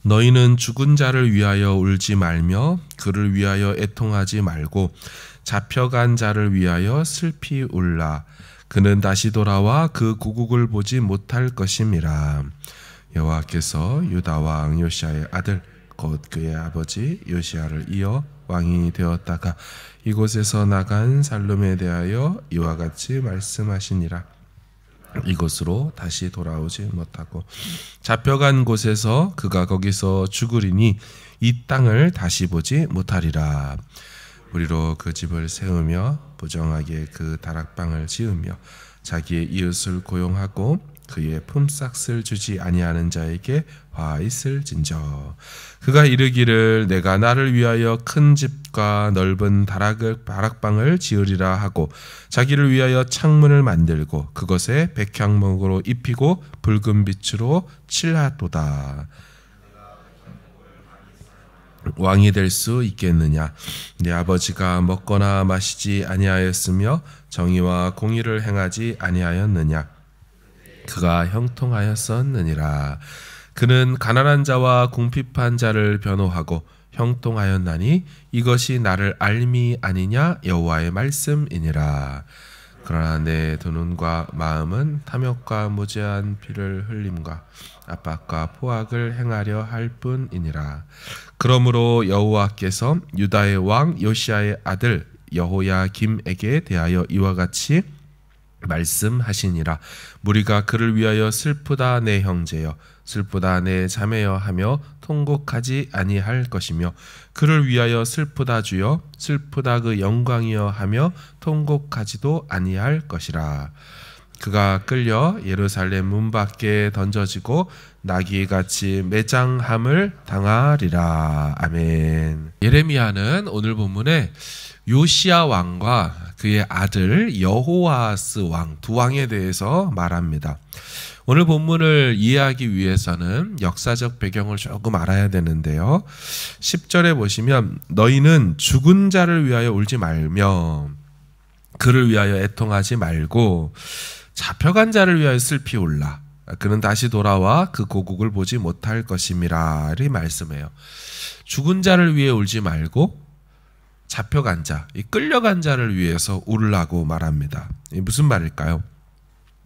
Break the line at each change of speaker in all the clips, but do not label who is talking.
너희는 죽은 자를 위하여 울지 말며 그를 위하여 애통하지 말고 잡혀간 자를 위하여 슬피 울라. 그는 다시 돌아와 그 고국을 보지 못할 것임이라. 여호와께서 유다 왕 요시야의 아들 곧 그의 아버지 요시야를 이어 왕이 되었다가 이곳에서 나간 살룸에 대하여 이와 같이 말씀하시니라. 이곳으로 다시 돌아오지 못하고 잡혀간 곳에서 그가 거기서 죽으리니 이 땅을 다시 보지 못하리라. 우리로 그 집을 세우며 부정하게 그 다락방을 지으며 자기의 이웃을 고용하고 그의 품삯을 주지 아니하는 자에게 화 있을진저. 그가 이르기를 내가 나를 위하여 큰 집과 넓은 다락방을 지으리라 하고 자기를 위하여 창문을 만들고 그것에 백향목으로 입히고 붉은 빛으로 칠하도다. 왕이 될 수 있겠느냐? 내 아버지가 먹거나 마시지 아니하였으며 정의와 공의를 행하지 아니하였느냐? 그가 형통하였었느니라. 그는 가난한 자와 궁핍한 자를 변호하고 형통하였나니 이것이 나를 알미 아니냐? 여호와의 말씀이니라. 그러나 내 두 눈과 마음은 탐욕과 무죄한 피를 흘림과 압박과 포악을 행하려 할 뿐이니라. 그러므로 여호와께서 유다의 왕 요시야의 아들 여호야김에게 대하여 이와 같이 말씀하시니라. 무리가 그를 위하여 슬프다 내 형제여 슬프다 내 자매여 하며 통곡하지 아니할 것이며 그를 위하여 슬프다 주여 슬프다 그 영광이여 하며 통곡하지도 아니할 것이라. 그가 끌려 예루살렘 문 밖에 던져지고 나귀같이 매장함을 당하리라. 아멘. 예레미야는 오늘 본문에 요시야 왕과 그의 아들 여호아스 왕 두 왕에 대해서 말합니다. 오늘 본문을 이해하기 위해서는 역사적 배경을 조금 알아야 되는데요. 10절에 보시면 너희는 죽은 자를 위하여 울지 말며 그를 위하여 애통하지 말고 잡혀간 자를 위하여 슬피 울라. 그는 다시 돌아와 그 고국을 보지 못할 것임이라 이 말씀해요. 죽은 자를 위해 울지 말고 잡혀간 자, 이 끌려간 자를 위해서 울라고 말합니다. 무슨 말일까요?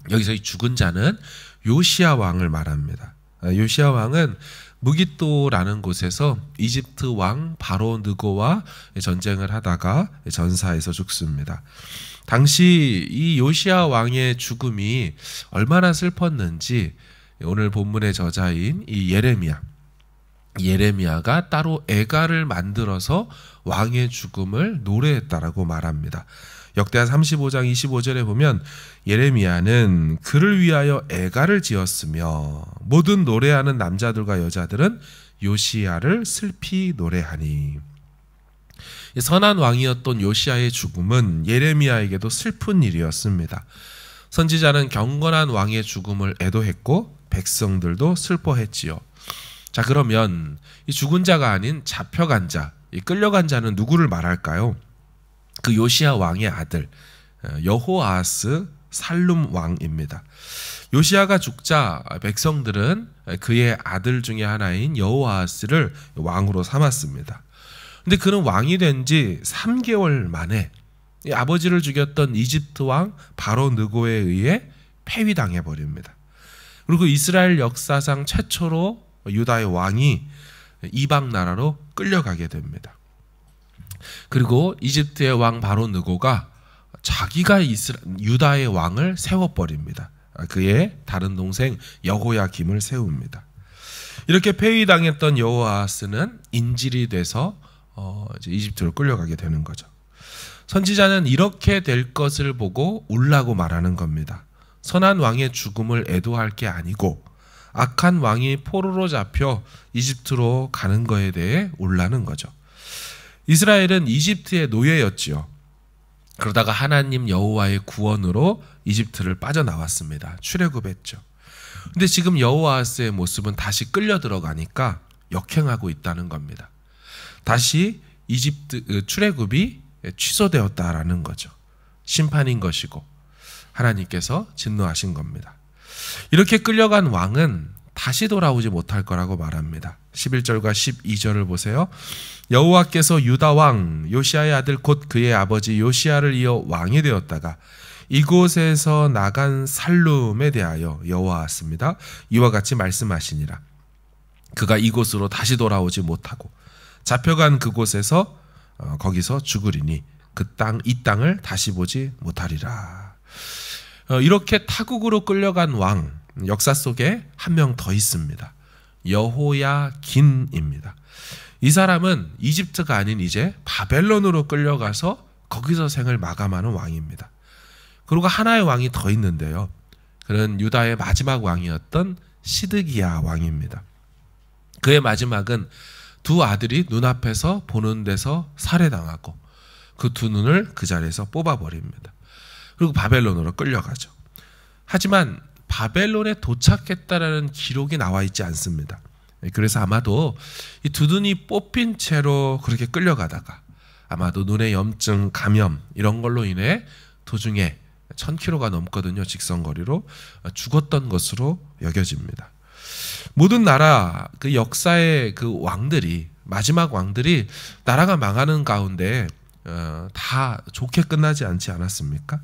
여기서 이 죽은 자는 요시야 왕을 말합니다. 요시야 왕은 무깃도라는 곳에서 이집트 왕 바로 느고와 전쟁을 하다가 전사해서 죽습니다. 당시 이 요시야 왕의 죽음이 얼마나 슬펐는지 오늘 본문의 저자인 이 예레미야가 따로 애가를 만들어서 왕의 죽음을 노래했다라고 말합니다. 역대하 35장 25절에 보면 예레미야는 그를 위하여 애가를 지었으며 모든 노래하는 남자들과 여자들은 요시야를 슬피 노래하니. 선한 왕이었던 요시야의 죽음은 예레미야에게도 슬픈 일이었습니다. 선지자는 경건한 왕의 죽음을 애도했고 백성들도 슬퍼했지요. 자, 그러면 이 죽은 자가 아닌 잡혀간 자, 이 끌려간 자는 누구를 말할까요? 그 요시야 왕의 아들 여호아스 살룸 왕입니다. 요시야가 죽자 백성들은 그의 아들 중에 하나인 여호아스를 왕으로 삼았습니다. 근데 그는 왕이 된 지 3개월 만에 아버지를 죽였던 이집트 왕 바로 느고에 의해 폐위당해 버립니다. 그리고 이스라엘 역사상 최초로 유다의 왕이 이방 나라로 끌려가게 됩니다. 그리고 이집트의 왕 바로 느고가 자기가 유다의 왕을 세워버립니다. 그의 다른 동생 여호야김을 세웁니다. 이렇게 폐위당했던 여호아스는 인질이 돼서 이집트로 끌려가게 되는 거죠. 선지자는 이렇게 될 것을 보고 울라고 말하는 겁니다. 선한 왕의 죽음을 애도할 게 아니고 악한 왕이 포로로 잡혀 이집트로 가는 거에 대해 울라는 거죠. 이스라엘은 이집트의 노예였지요. 그러다가 하나님 여호와의 구원으로 이집트를 빠져나왔습니다. 출애굽했죠. 근데 지금 여호아스의 모습은 다시 끌려 들어가니까 역행하고 있다는 겁니다. 다시 이집트 출애굽이 취소되었다라는 거죠. 심판인 것이고 하나님께서 진노하신 겁니다. 이렇게 끌려간 왕은 다시 돌아오지 못할 거라고 말합니다. 11절과 12절을 보세요. 여호와께서 유다 왕 요시야의 아들 곧 그의 아버지 요시야를 이어 왕이 되었다가 이곳에서 나간 살룸에 대하여 여호와였습니다. 이와 같이 말씀하시니라. 그가 이곳으로 다시 돌아오지 못하고 잡혀간 그곳에서 거기서 죽으리니 이 땅을 다시 보지 못하리라. 이렇게 타국으로 끌려간 왕 역사 속에 한 명 더 있습니다. 여호야긴입니다. 이 사람은 이집트가 아닌 이제 바벨론으로 끌려가서 거기서 생을 마감하는 왕입니다. 그리고 하나의 왕이 더 있는데요. 그는 유다의 마지막 왕이었던 시드기야 왕입니다. 그의 마지막은 두 아들이 눈앞에서 보는 데서 살해당하고 그 두 눈을 그 자리에서 뽑아버립니다. 그리고 바벨론으로 끌려가죠. 하지만 바벨론에 도착했다라는 기록이 나와 있지 않습니다. 그래서 아마도 이 두 눈이 뽑힌 채로 그렇게 끌려가다가 아마도 눈의 염증, 감염 이런 걸로 인해 도중에 1000km가 넘거든요. 직선거리로 죽었던 것으로 여겨집니다. 모든 나라 그 역사의 그 왕들이 마지막 왕들이 나라가 망하는 가운데 다 좋게 끝나지 않지 않았습니까?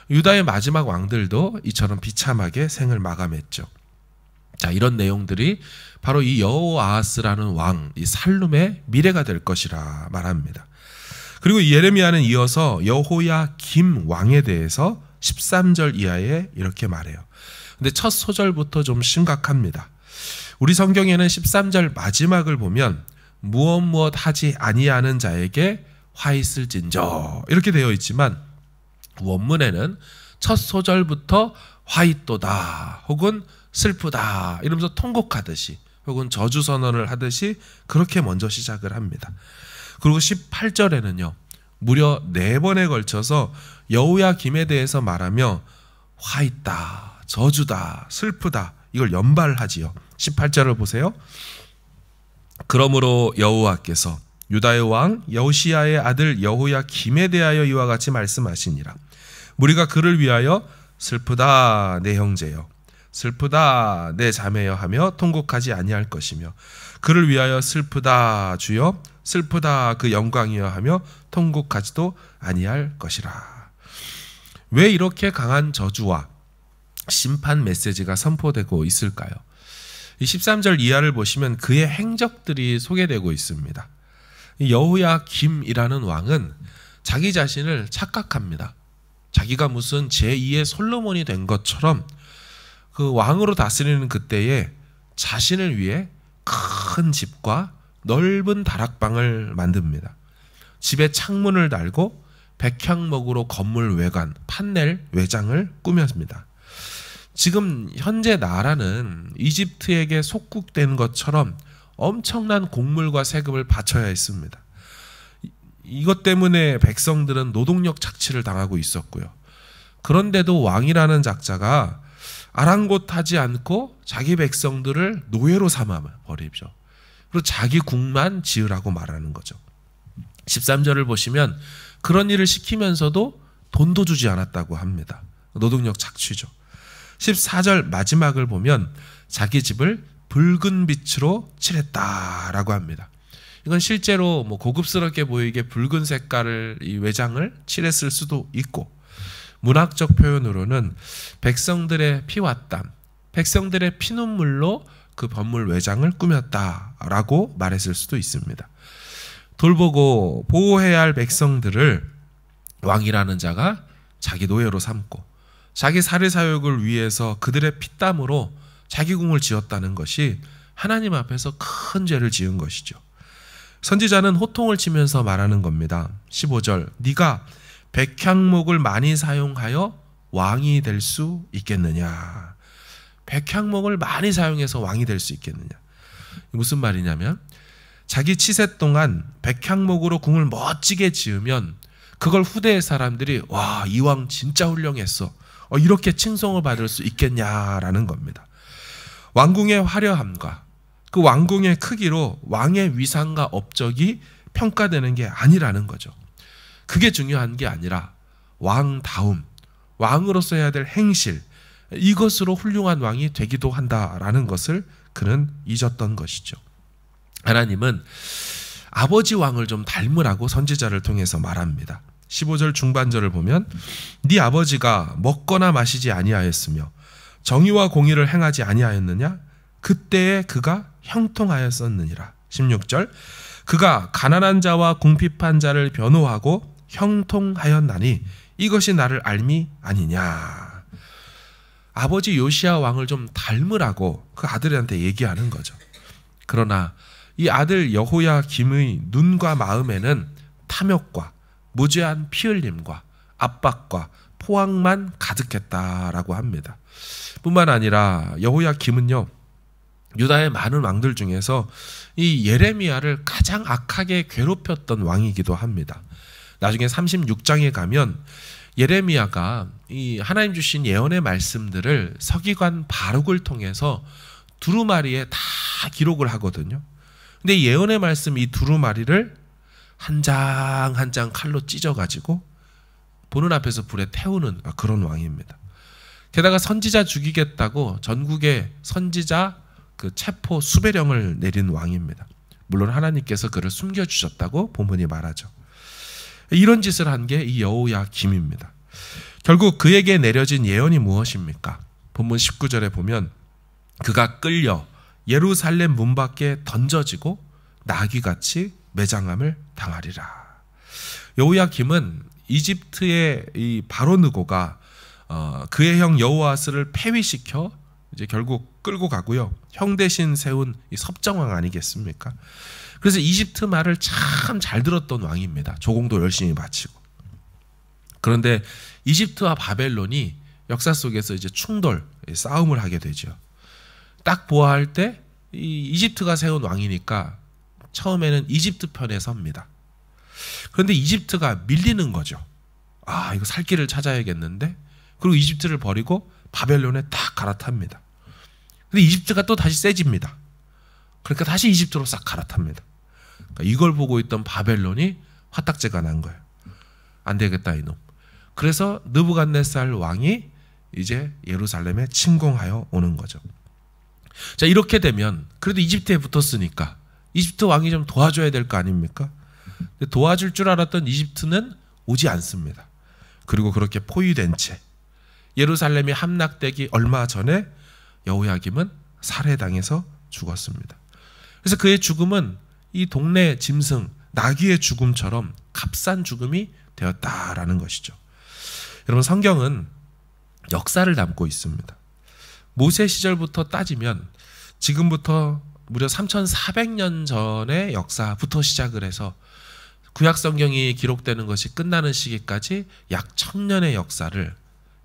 유다의 마지막 왕들도 이처럼 비참하게 생을 마감했죠. 자, 이런 내용들이 바로 이 여호아하스라는 왕, 이 살룸의 미래가 될 것이라 말합니다. 그리고 예레미야는 이어서 여호야김 왕에 대해서 13절 이하에 이렇게 말해요. 근데 첫 소절부터 좀 심각합니다. 우리 성경에는 13절 마지막을 보면 무엇 하지 아니하는 자에게 화 있을진저 이렇게 되어 있지만 원문에는 첫 소절부터 화 있도다 혹은 슬프다 이러면서 통곡하듯이 혹은 저주 선언을 하듯이 그렇게 먼저 시작을 합니다. 그리고 18절에는요. 무려 4번에 걸쳐서 여호야김에 대해서 말하며 화 있다, 저주다, 슬프다 이걸 연발하지요. 18절을 보세요. 그러므로 여호와께서 유다의 왕 여호시야의 아들 여호야김에 대하여 이와 같이 말씀하시니라. 우리가 그를 위하여 슬프다 내 형제여, 슬프다 내 자매여 하며 통곡하지 아니할 것이며 그를 위하여 슬프다 주여, 슬프다 그 영광이여 하며 통곡하지도 아니할 것이라. 왜 이렇게 강한 저주와 심판 메시지가 선포되고 있을까요? 이 13절 이하를 보시면 그의 행적들이 소개되고 있습니다. 여호야김이라는 왕은 자기 자신을 착각합니다. 자기가 무슨 제2의 솔로몬이 된 것처럼 그 왕으로 다스리는 그때에 자신을 위해 큰 집과 넓은 다락방을 만듭니다. 집에 창문을 달고 백향목으로 건물 외관, 판넬, 외장을 꾸몄습니다. 지금 현재 나라는 이집트에게 속국된 것처럼 엄청난 곡물과 세금을 바쳐야 했습니다. 이것 때문에 백성들은 노동력 착취를 당하고 있었고요. 그런데도 왕이라는 작자가 아랑곳하지 않고 자기 백성들을 노예로 삼아 버리죠. 그리고 자기 국만 지으라고 말하는 거죠. 13절을 보시면 그런 일을 시키면서도 돈도 주지 않았다고 합니다. 노동력 착취죠. 14절 마지막을 보면 자기 집을 붉은 빛으로 칠했다라고 합니다. 이건 실제로 고급스럽게 보이게 붉은 색깔을 이 외장을 칠했을 수도 있고 문학적 표현으로는 백성들의 피와 땀, 백성들의 피눈물로 그 건물 외장을 꾸몄다라고 말했을 수도 있습니다. 돌보고 보호해야 할 백성들을 왕이라는 자가 자기 노예로 삼고 자기 사리사욕을 위해서 그들의 피땀으로 자기 궁을 지었다는 것이 하나님 앞에서 큰 죄를 지은 것이죠. 선지자는 호통을 치면서 말하는 겁니다. 15절 네가 백향목을 많이 사용하여 왕이 될 수 있겠느냐. 백향목을 많이 사용해서 왕이 될 수 있겠느냐. 무슨 말이냐면 자기 치세 동안 백향목으로 궁을 멋지게 지으면 그걸 후대의 사람들이 와, 이 왕 진짜 훌륭했어, 이렇게 칭송을 받을 수 있겠냐라는 겁니다. 왕궁의 화려함과 그 왕궁의 크기로 왕의 위상과 업적이 평가되는 게 아니라는 거죠. 그게 중요한 게 아니라 왕다움, 왕으로서 해야 될 행실, 이것으로 훌륭한 왕이 되기도 한다라는 것을 그는 잊었던 것이죠. 하나님은 아버지 왕을 좀 닮으라고 선지자를 통해서 말합니다. 15절 중반절을 보면 네 아버지가 먹거나 마시지 아니하였으며 정의와 공의를 행하지 아니하였느냐? 그때에 그가 형통하였었느니라. 16절 그가 가난한 자와 궁핍한 자를 변호하고 형통하였나니 이것이 나를 알미 아니냐. 아버지 요시야 왕을 좀 닮으라고 그 아들한테 얘기하는 거죠. 그러나 이 아들 여호야김의 눈과 마음에는 탐욕과 무죄한 피 흘림과 압박과 포악만 가득했다라고 합니다. 뿐만 아니라 여호야김은요, 유다의 많은 왕들 중에서 이 예레미야를 가장 악하게 괴롭혔던 왕이기도 합니다. 나중에 36장에 가면 예레미야가 이 하나님 주신 예언의 말씀들을 서기관 바룩을 통해서 두루마리에 다 기록을 하거든요. 근데 예언의 말씀 이 두루마리를 한 장 한 장 칼로 찢어가지고 보는 앞에서 불에 태우는 그런 왕입니다. 게다가 선지자 죽이겠다고 전국에 선지자 그 체포 수배령을 내린 왕입니다. 물론 하나님께서 그를 숨겨주셨다고 본문이 말하죠. 이런 짓을 한 게 이 여호야김입니다. 결국 그에게 내려진 예언이 무엇입니까? 본문 19절에 보면 그가 끌려 예루살렘 문 밖에 던져지고 나귀같이 매장함을 당하리라. 여호야김은 이집트의 이 바로 느고가 그의 형 여호아스를 폐위시켜 이제 결국 끌고 가고요. 형 대신 세운 이 섭정왕 아니겠습니까? 그래서 이집트 말을 참 잘 들었던 왕입니다. 조공도 열심히 바치고. 그런데 이집트와 바벨론이 역사 속에서 이제 충돌, 싸움을 하게 되죠. 딱 보아할 때 이 이집트가 세운 왕이니까 처음에는 이집트 편에 섭니다. 그런데 이집트가 밀리는 거죠. 아, 이거 살 길을 찾아야겠는데. 그리고 이집트를 버리고 바벨론에 딱 갈아탑니다. 근데 이집트가 또 다시 세집니다. 그러니까 다시 이집트로 싹 갈아탑니다. 그러니까 이걸 보고 있던 바벨론이 화딱지가 난 거예요. 안 되겠다 이놈. 그래서 느부갓네살 왕이 이제 예루살렘에 침공하여 오는 거죠. 자, 이렇게 되면 그래도 이집트에 붙었으니까 이집트 왕이 좀 도와줘야 될 거 아닙니까? 근데 도와줄 줄 알았던 이집트는 오지 않습니다. 그리고 그렇게 포위된 채 예루살렘이 함락되기 얼마 전에 여호야김은 살해당해서 죽었습니다. 그래서 그의 죽음은 이 동네 짐승 나귀의 죽음처럼 값싼 죽음이 되었다라는 것이죠. 여러분, 성경은 역사를 담고 있습니다. 모세 시절부터 따지면 지금부터 무려 3400년 전의 역사부터 시작을 해서 구약 성경이 기록되는 것이 끝나는 시기까지 약 1000년의 역사를,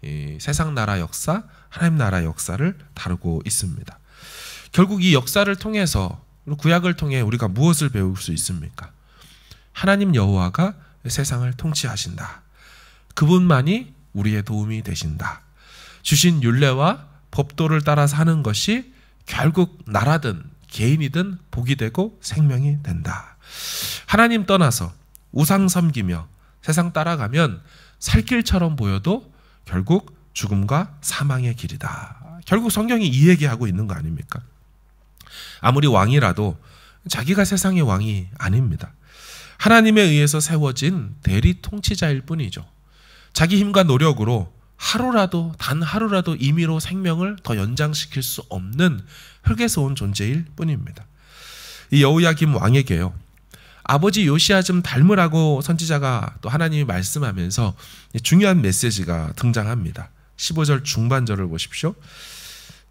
이 세상 나라 역사, 하나님 나라 역사를 다루고 있습니다. 결국 이 역사를 통해서, 구약을 통해 우리가 무엇을 배울 수 있습니까? 하나님 여호와가 세상을 통치하신다. 그분만이 우리의 도움이 되신다. 주신 율례와 법도를 따라 사는 것이 결국 나라든 개인이든 복이 되고 생명이 된다. 하나님 떠나서 우상 섬기며 세상 따라가면 살 길처럼 보여도 결국 죽음과 사망의 길이다. 결국 성경이 이 얘기하고 있는 거 아닙니까? 아무리 왕이라도 자기가 세상의 왕이 아닙니다. 하나님에 의해서 세워진 대리 통치자일 뿐이죠. 자기 힘과 노력으로 하루라도, 단 하루라도 임의로 생명을 더 연장시킬 수 없는 흙에서 온 존재일 뿐입니다. 이 여호야김 왕에게요, 아버지 요시야 좀 닮으라고 선지자가 또 하나님이 말씀하면서 중요한 메시지가 등장합니다. 15절 중반절을 보십시오.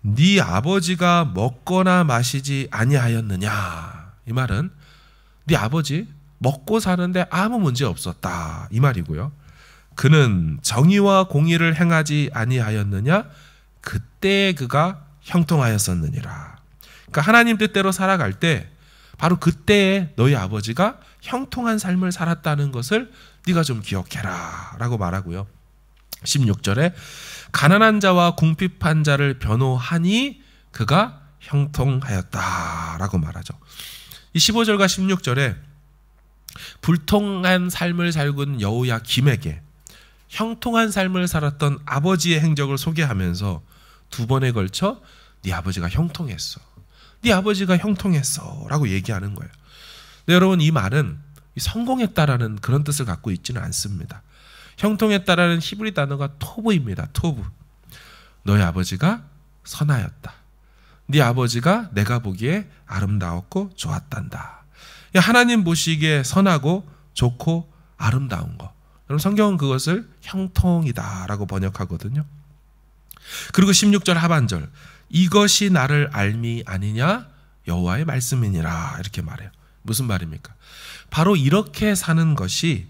네 아버지가 먹거나 마시지 아니하였느냐. 이 말은 네 아버지 먹고 사는데 아무 문제 없었다, 이 말이고요. 그는 정의와 공의를 행하지 아니하였느냐. 그때 그가 형통하였었느니라. 그러니까 하나님 뜻대로 살아갈 때 바로 그때에 너희 아버지가 형통한 삶을 살았다는 것을 네가 좀 기억해라 라고 말하고요. 16절에 가난한 자와 궁핍한 자를 변호하니 그가 형통하였다 라고 말하죠. 이 15절과 16절에 불통한 삶을 살군 여호야김에게 형통한 삶을 살았던 아버지의 행적을 소개하면서 두 번에 걸쳐 네 아버지가 형통했어, 네 아버지가 형통했어 라고 얘기하는 거예요. 근데 여러분, 이 말은 성공했다라는 그런 뜻을 갖고 있지는 않습니다. 형통했다라는 히브리 단어가 토브입니다. 토브. 너희 아버지가 선하였다. 네 아버지가 내가 보기에 아름다웠고 좋았단다. 하나님 보시기에 선하고 좋고 아름다운 거. 여러분, 성경은 그것을 형통이다라고 번역하거든요. 그리고 16절 하반절, 이것이 나를 알미 아니냐 여호와의 말씀이니라, 이렇게 말해요. 무슨 말입니까? 바로 이렇게 사는 것이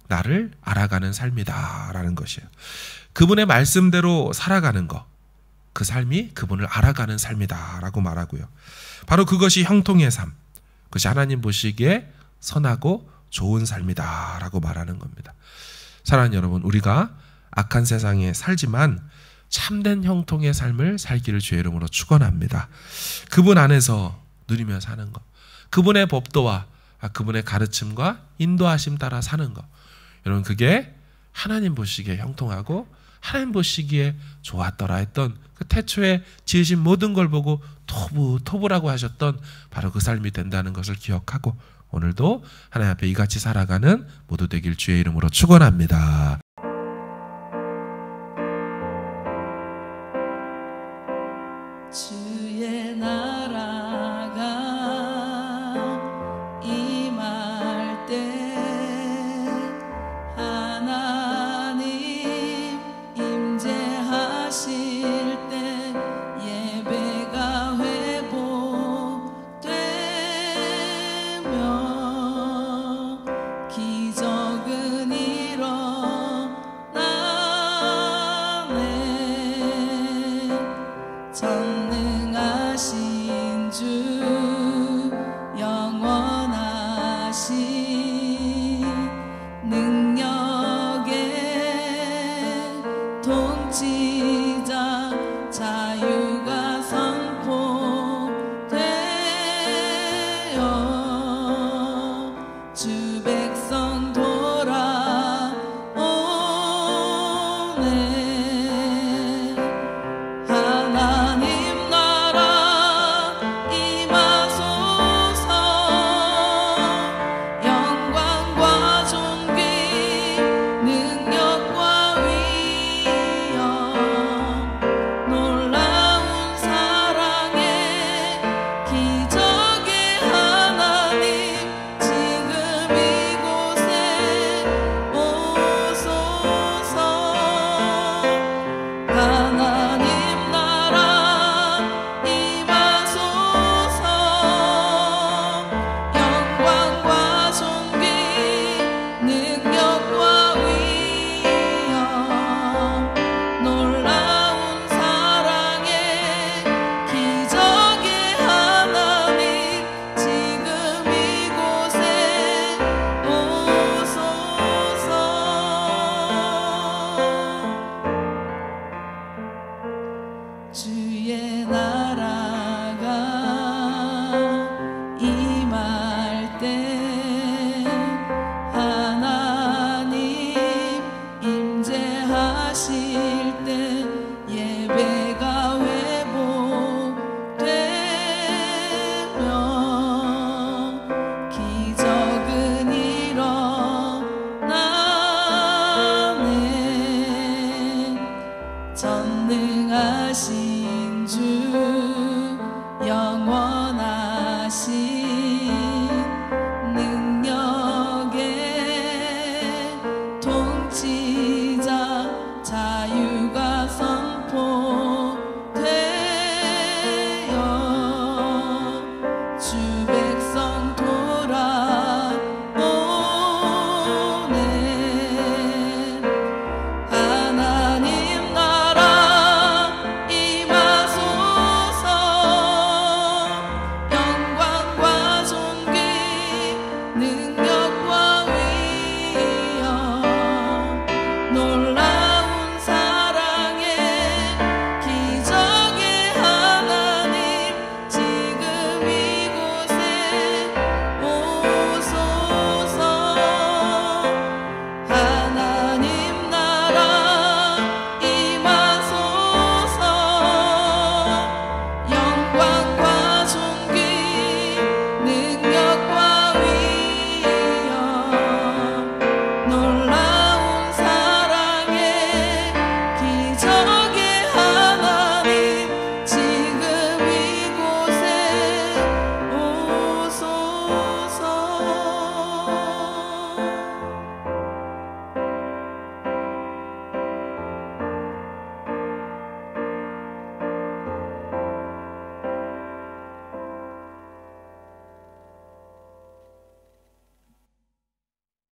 나를 알아가는 삶이다 라는 것이에요. 그분의 말씀대로 살아가는 것, 그 삶이 그분을 알아가는 삶이다 라고 말하고요. 바로 그것이 형통의 삶, 그것이 하나님 보시기에 선하고 좋은 삶이다 라고 말하는 겁니다. 사랑하는 여러분, 우리가 악한 세상에 살지만 참된 형통의 삶을 살기를 주의 이름으로 축원합니다. 그분 안에서 누리며 사는 것, 그분의 법도와 그분의 가르침과 인도하심 따라 사는 것, 여러분, 그게 하나님 보시기에 형통하고 하나님 보시기에 좋았더라 했던 그 태초에 지으신 모든 걸 보고 토부라고 하셨던 바로 그 삶이 된다는 것을 기억하고 오늘도 하나님 앞에 이같이 살아가는 모두 되길 주의 이름으로 축원합니다.